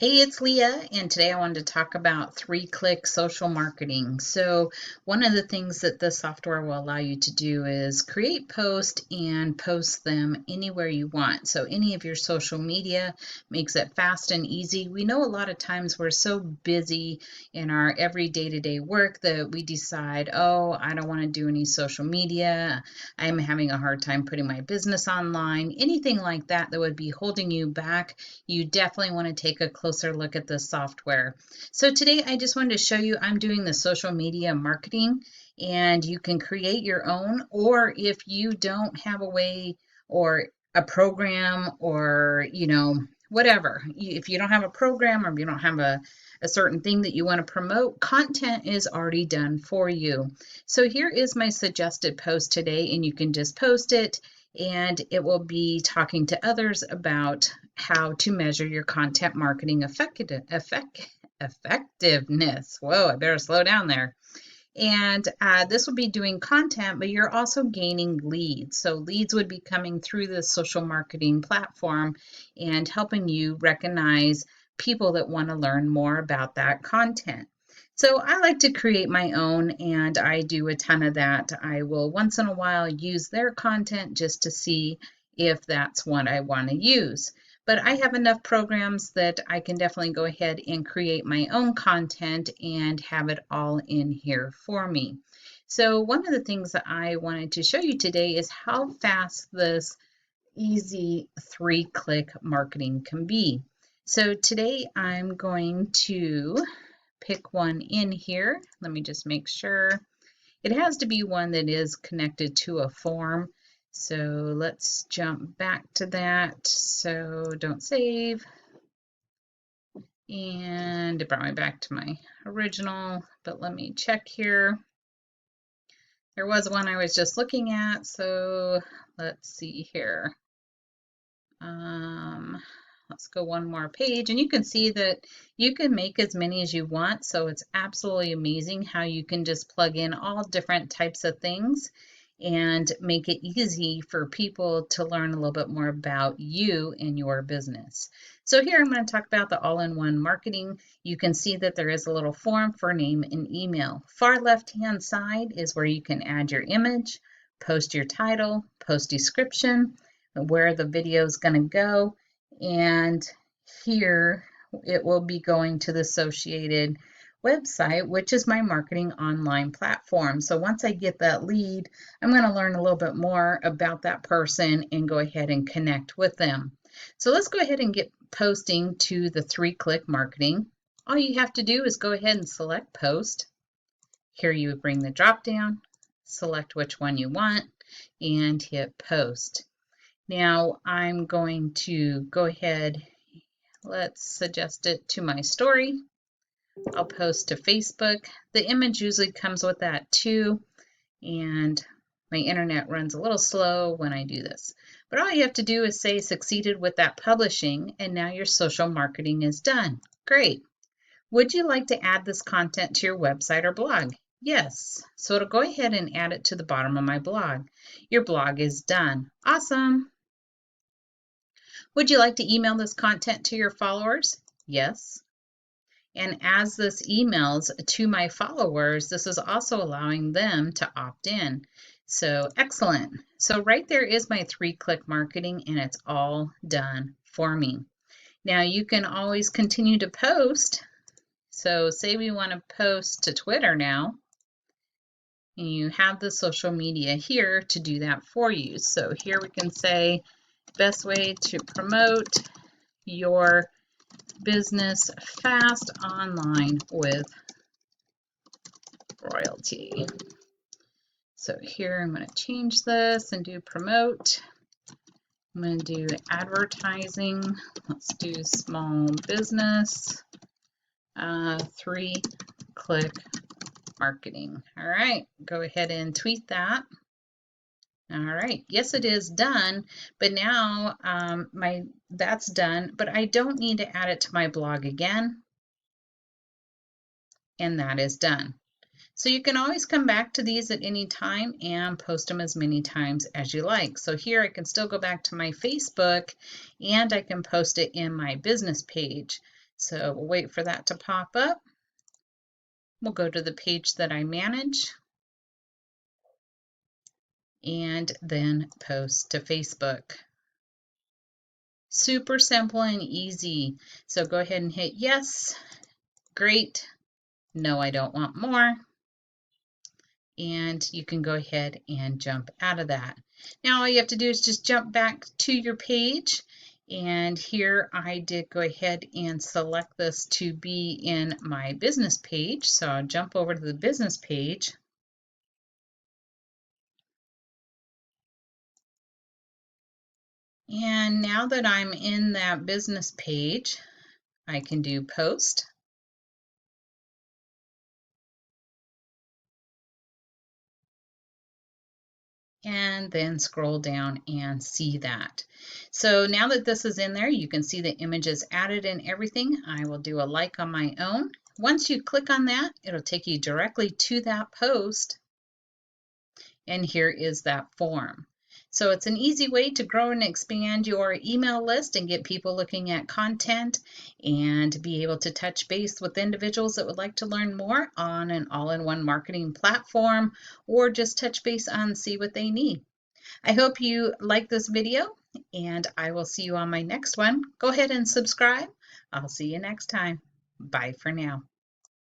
Hey, it's Leah, and today I wanted to talk about 3-click social marketing. So, one of the things that this software will allow you to do is create posts and post them anywhere you want. So, any of your social media makes it fast and easy. We know a lot of times we're so busy in our every day-to-day work that we decide, oh, I don't want to do any social media. I'm having a hard time putting my business online. Anything like that that would be holding you back, you definitely want to take a closer look at this software. So today I just wanted to show you I'm doing the social media marketing, and you can create your own, or if you don't have a way or a program or whatever, if you don't have a program or you don't have a certain thing that you want to promote, content is already done for you. So here is my suggested post today, and you can just post it and it will be talking to others about how to measure your content marketing effectiveness. Whoa, I better slow down there. And this will be doing content, but you're also gaining leads. So leads would be coming through the social marketing platform and helping you recognize people that want to learn more about that content. So I like to create my own, and I do a ton of that. I will once in a while use their content just to see if that's what I want to use. But I have enough programs that I can definitely go ahead and create my own content and have it all in here for me. So one of the things that I wanted to show you today is how fast this easy 3-click marketing can be. So today I'm going to pick one in here. Let me just make sure. It has to be one that is connected to a form. So let's jump back to that. So don't save. And it brought me back to my original, but let me check here. There was one I was just looking at, so let's see here. Let's go one more page, and you can see that you can make as many as you want, so it's absolutely amazing how you can just plug in all different types of things and make it easy for people to learn a little bit more about you and your business. So here I'm going to talk about the all-in-one marketing. You can see that there is a little form for name and email. Far left-hand side is where you can add your image, post your title, post description, where the video is going to go, and here it will be going to the associated website, which is my marketing online platform. So once I get that lead, I'm going to learn a little bit more about that person and go ahead and connect with them. So let's go ahead and get posting to the 3-click marketing. All you have to do is go ahead and select post. Here you would bring the drop down, select which one you want, and hit post. Now I'm going to go ahead, let's suggest it to my story. I'll post to Facebook. The image usually comes with that too, and my internet runs a little slow when I do this. But all you have to do is say succeeded with that publishing, and now your social marketing is done. Great. Would you like to add this content to your website or blog? Yes. So it'll go ahead and add it to the bottom of my blog. Your blog is done. Awesome. Would you like to email this content to your followers? Yes. And as this emails to my followers, this is also allowing them to opt in. So excellent. So right there is my 3-click marketing, and it's all done for me. Now you can always continue to post. So say we want to post to Twitter now, and you have the social media here to do that for you. So here we can say best way to promote your business fast online with royalty. So here I'm going to change this and do promote. I'm going to do advertising. Let's do small business. 3-click marketing. All right, go ahead and tweet that. All right, yes, it is done, but now that's done, but I don't need to add it to my blog again, and that is done. So you can always come back to these at any time and post them as many times as you like. So here I can still go back to my Facebook, and I can post it in my business page. So we'll wait for that to pop up. We'll go to the page that I manage and then post to Facebook. Super simple and easy. So go ahead and hit yes. Great. No, I don't want more. And you can go ahead and jump out of that. Now all you have to do is just jump back to your page, and here I did go ahead and select this to be in my business page. So I'll jump over to the business page. And now that I'm in that business page, I can do post. And then scroll down and see that. So now that this is in there, you can see the images added and everything. I will do a like on my own. Once you click on that, it'll take you directly to that post. And here is that form. So it's an easy way to grow and expand your email list and get people looking at content and be able to touch base with individuals that would like to learn more on an all-in-one marketing platform, or just touch base on see what they need. I hope you like this video, and I will see you on my next one. Go ahead and subscribe. I'll see you next time. Bye for now.